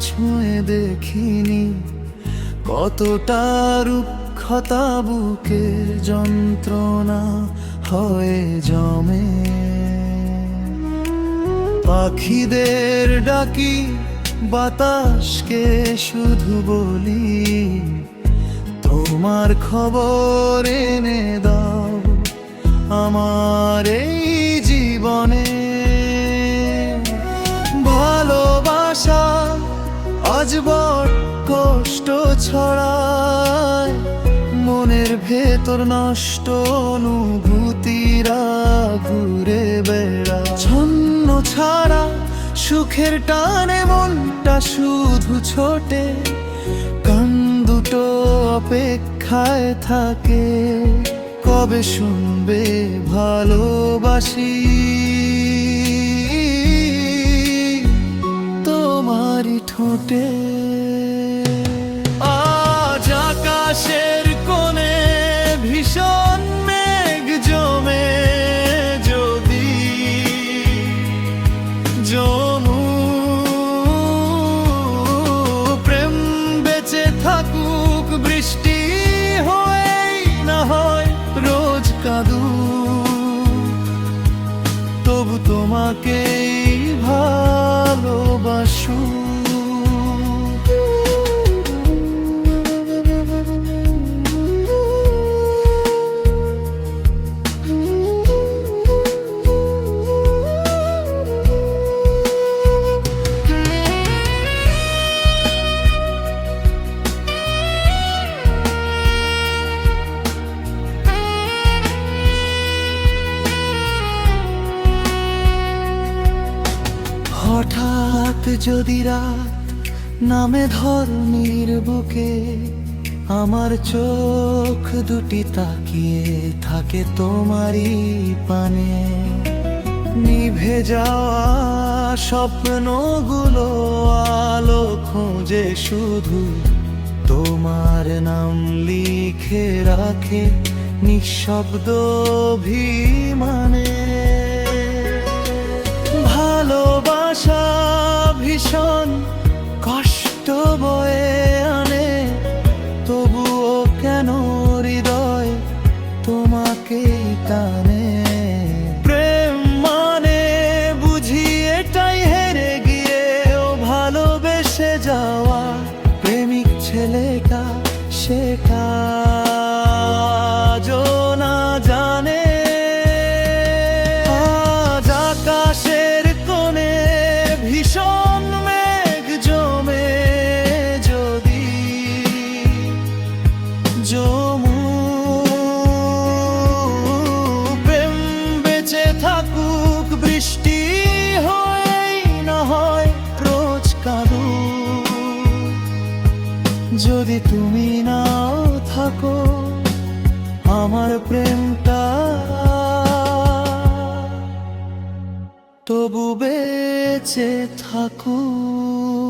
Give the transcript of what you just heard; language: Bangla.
ছুঁয়ে দেখিনি, কতটা রুক্ষতা বুকের যন্ত্রণা হয়ে জমে। পাখিদের ডাকি, বাতাসকে শুধু বলি, তোমার খবর এনে দাও আমার এই জীবনে। ভালোবাসা আজ বড় কষ্ট ছড়ায়, মনের ভেতর নষ্ট অনুভূতিরা ঘুরে বেড়ায়। ছন্ন ছাড়া সুখের টানে মনটা শুধু ছোটে, কান দুটো অপেক্ষায় থাকে, কবে শুনবে ভালোবাসি তোমারই ঠোঁটে। আজ আকাশের কোণে ভীষণ মেঘ জমে, যদি জমু প্রেম বেঁচে থাকুক, বৃষ্টি হয়েই না হয় রোজ কাঁদু, তবু তোমাকেই ভালোবাসু। হঠাৎ যদি রাত নামে ধরণীর বুকে, আমার চোখ দুটি তাকিয়ে থাকে তোমারই পানে। নিভে যাওয়া স্বপ্নগুলো আলো খোঁজে, শুধু তোমার নাম লিখে রাখে নিঃশব্দ অভিমানে। ভালোবাসা ভীষণ কষ্ট বয়ে আনে, তবুও কেন হৃদয় তোমাকেই টানে। প্রেম মানে বুঝি এটাই, হেরে গিয়েও ভালোবেসে যাওয়া, প্রেমিক ছেলেটা সেটা না জানে। আজ আকাশের কোণে ভীষণ মেঘ জমে, যদি জমু প্রেম বেঁচে থাকুক, বৃষ্টি হয়েই না হয় রোজ কাঁদু, যদি তুমি নাও থাকো আমার প্রেমটা তবু বেঁচে থাকুক।